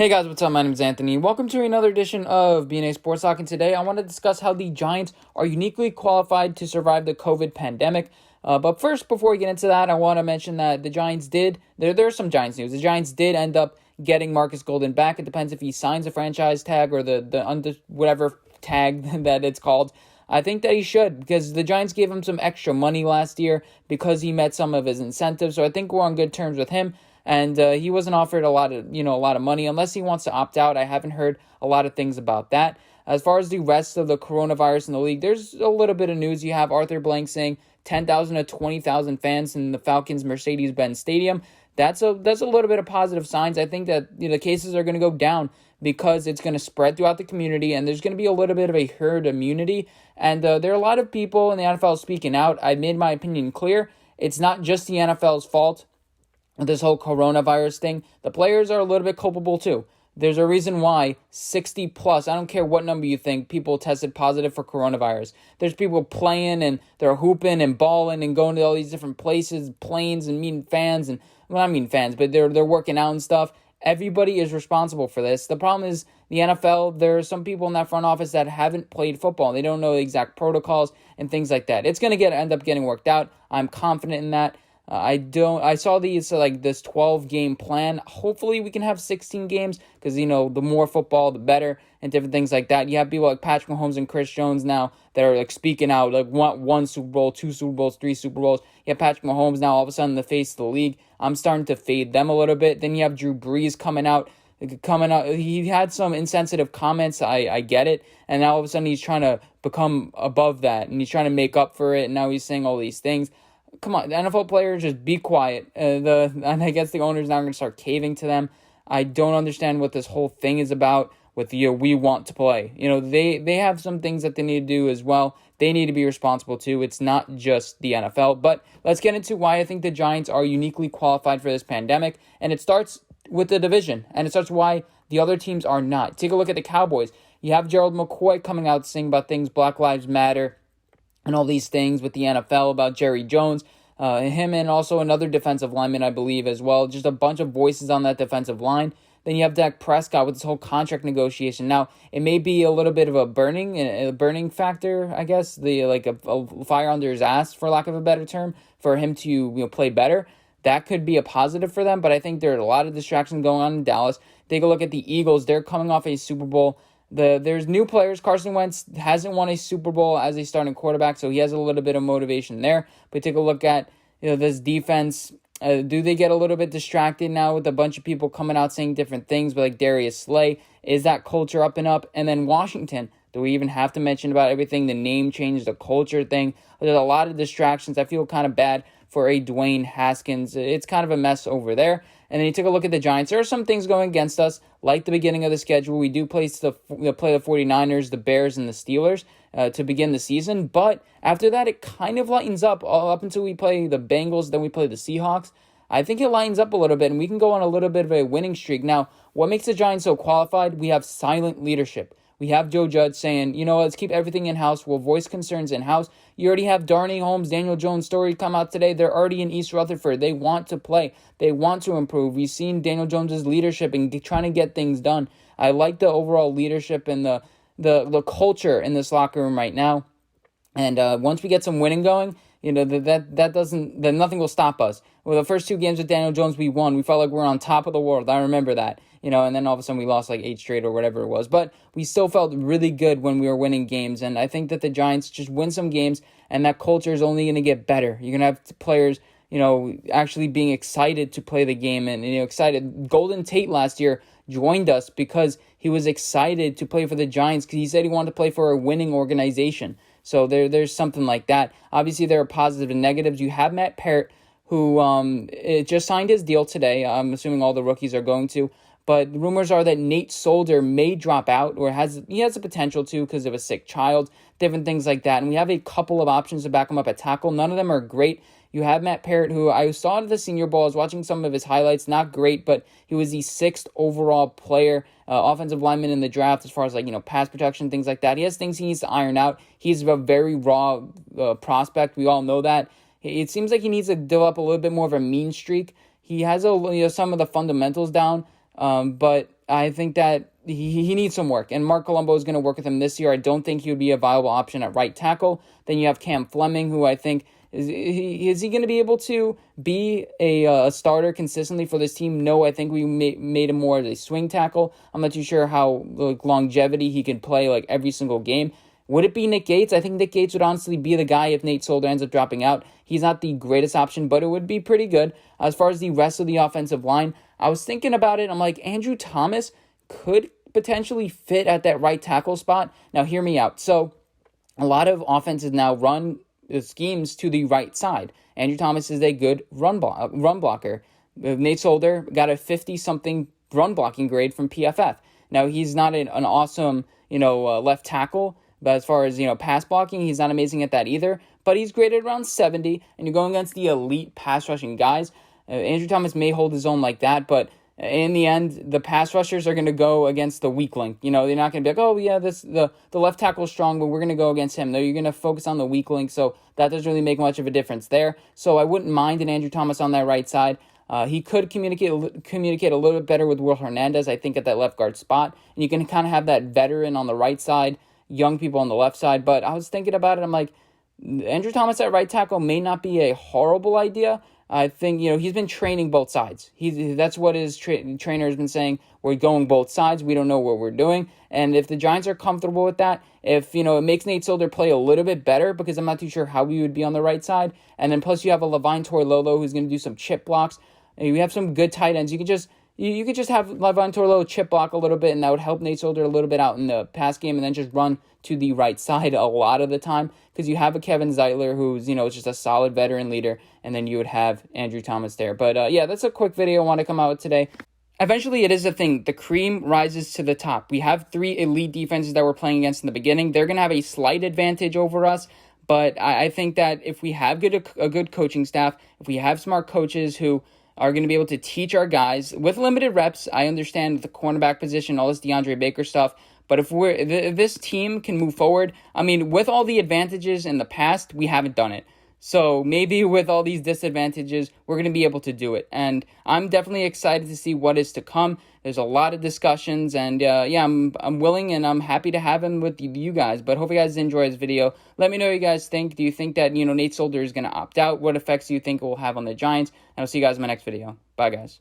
Hey guys, what's up? My name is Anthony. Welcome to another edition of BNA Sports Talk. And today I want to discuss how the Giants are uniquely qualified to survive the COVID pandemic. But first, before we get into that, I want to mention that the Giants there's some Giants news. The Giants did end up getting Marcus Golden back. It depends if he signs a franchise tag or whatever tag that it's called. I think that he should, because the Giants gave him some extra money last year because he met some of his incentives. So I think we're on good terms with him. And he wasn't offered a lot of money unless he wants to opt out. I haven't heard a lot of things about that. As far as the rest of the coronavirus in the league, there's a little bit of news. You have Arthur Blank saying 10,000 to 20,000 fans in the Falcons Mercedes-Benz Stadium. That's a little bit of positive signs. I think that the cases are going to go down because it's going to spread throughout the community, and there's going to be a little bit of a herd immunity. And there are a lot of people in the NFL speaking out. I made my opinion clear. It's not just the NFL's fault. This whole coronavirus thing, the players are a little bit culpable too. There's a reason why 60 plus, I don't care what number you think, people tested positive for coronavirus. There's people playing and they're hooping and balling and going to all these different places, planes, and meeting fans. And well, I mean fans, but they're working out and stuff. Everybody is responsible for this. The problem is the NFL, there are some people in that front office that haven't played football. They don't know the exact protocols and things like that. It's going to end up getting worked out. I'm confident in that. I saw this 12 game plan. Hopefully we can have 16 games because, the more football, the better, and different things like that. You have people like Patrick Mahomes and Chris Jones now that are speaking out, want one Super Bowl, 2 Super Bowls, 3 Super Bowls. You have Patrick Mahomes now all of a sudden the face of the league. I'm starting to fade them a little bit. Then you have Drew Brees coming out. He had some insensitive comments. I get it. And now all of a sudden he's trying to become above that and he's trying to make up for it. And now he's saying all these things. Come on, the NFL players, just be quiet. And I guess the owners now are going to start caving to them. I don't understand what this whole thing is about with we want to play. They have some things that they need to do as well. They need to be responsible too. It's not just the NFL. But let's get into why I think the Giants are uniquely qualified for this pandemic. And it starts with the division. And it starts why the other teams are not. Take a look at the Cowboys. You have Gerald McCoy coming out saying about things, Black Lives Matter, and all these things with the NFL about Jerry Jones, him and also another defensive lineman, I believe, as well. Just a bunch of voices on that defensive line. Then you have Dak Prescott with this whole contract negotiation. Now, it may be a little bit of a burning factor, I guess, a fire under his ass, for lack of a better term, for him to play better. That could be a positive for them, but I think there are a lot of distractions going on in Dallas. Take a look at the Eagles. They're coming off a Super Bowl. There's new players. Carson Wentz hasn't won a Super Bowl as a starting quarterback, so he has a little bit of motivation there. But take a look at this defense. Do they get a little bit distracted now with a bunch of people coming out saying different things, but like Darius Slay? Is that culture up and up? And then Washington. Do we even have to mention about everything? The name change, the culture thing. There's a lot of distractions. I feel kind of bad for a Dwayne Haskins. It's kind of a mess over there. And then you take a look at the Giants. There are some things going against us, like the beginning of the schedule. We do play the 49ers, the Bears, and the Steelers to begin the season. But after that, it kind of lightens up until we play the Bengals, then we play the Seahawks. I think it lightens up a little bit, and we can go on a little bit of a winning streak. Now, what makes the Giants so qualified? We have silent leadership. We have Joe Judge saying, let's keep everything in-house. We'll voice concerns in-house. You already have Darnay Holmes, Daniel Jones' story come out today. They're already in East Rutherford. They want to play. They want to improve. We've seen Daniel Jones' leadership and trying to get things done. I like the overall leadership and the culture in this locker room right now. And once we get some winning going, then nothing will stop us. Well, the first 2 games with Daniel Jones, we won. We felt like we were on top of the world. I remember that. And then all of a sudden we lost 8 straight or whatever it was. But we still felt really good when we were winning games. And I think that the Giants just win some games, and that culture is only going to get better. You're going to have players, actually being excited to play the game and, excited. Golden Tate last year joined us because he was excited to play for the Giants because he said he wanted to play for a winning organization. So there's something like that. Obviously, there are positives and negatives. You have Matt Parrott, who just signed his deal today. I'm assuming all the rookies are going to. But rumors are that Nate Solder may drop out, or he has the potential to because of a sick child, different things like that. And we have a couple of options to back him up at tackle. None of them are great. You have Matt Parrott, who I saw at the Senior Bowl. I was watching some of his highlights. Not great, but he was the 6th overall player, offensive lineman in the draft as far as pass protection, things like that. He has things he needs to iron out. He's a very raw prospect. We all know that. It seems like he needs to develop a little bit more of a mean streak. He has some of the fundamentals down. But I think that he needs some work, and Mark Colombo is going to work with him this year. I don't think he would be a viable option at right tackle. Then you have Cam Fleming, who I think is he going to be able to be a starter consistently for this team? No, I think we made him more of a swing tackle. I'm not too sure how longevity he can play every single game. Would it be Nick Gates? I think Nick Gates would honestly be the guy if Nate Solder ends up dropping out. He's not the greatest option, but it would be pretty good. As far as the rest of the offensive line, I was thinking about it. I'm like, Andrew Thomas could potentially fit at that right tackle spot. Now, hear me out. So, a lot of offenses now run schemes to the right side. Andrew Thomas is a good run blocker. Nate Solder got a 50-something run blocking grade from PFF. Now, he's not an awesome, left tackle, but as far as, pass blocking, he's not amazing at that either. But he's graded around 70, and you're going against the elite pass rushing guys. Andrew Thomas may hold his own like that, but in the end, the pass rushers are going to go against the weak link. They're not going to be like, oh, yeah, the left tackle is strong, but we're going to go against him. No, you're going to focus on the weak link, so that doesn't really make much of a difference there. So I wouldn't mind an Andrew Thomas on that right side. He could communicate a little bit better with Will Hernandez, I think, at that left guard spot. And you can kind of have that veteran on the right side, young people on the left side. But I was thinking about it. I'm like, Andrew Thomas at right tackle may not be a horrible idea. I think, he's been training both sides. That's what his trainer has been saying. We're going both sides. We don't know what we're doing. And if the Giants are comfortable with that, if, it makes Nate Solder play a little bit better, because I'm not too sure how we would be on the right side. And then plus you have a Levine Toilolo who's going to do some chip blocks. And we have some good tight ends. You could just have Levine Toilolo chip block a little bit, and that would help Nate Solder a little bit out in the pass game, and then just run to the right side a lot of the time, because you have a Kevin Zeitler who's, just a solid veteran leader, and then you would have Andrew Thomas there. But yeah, that's a quick video I want to come out with today. Eventually, it is a thing. The cream rises to the top. We have 3 elite defenses that we're playing against in the beginning. They're going to have a slight advantage over us, but I think that if we have a good coaching staff, if we have smart coaches who are going to be able to teach our guys with limited reps. I understand the cornerback position, all this DeAndre Baker stuff, but if this team can move forward, with all the advantages in the past, we haven't done it. So maybe with all these disadvantages, we're going to be able to do it. And I'm definitely excited to see what is to come. There's a lot of discussions, and I'm willing and I'm happy to have him with you guys. But hope you guys enjoy this video. Let me know what you guys think. Do you think that Nate Solder is going to opt out? What effects do you think it will have on the Giants? And I'll see you guys in my next video. Bye, guys.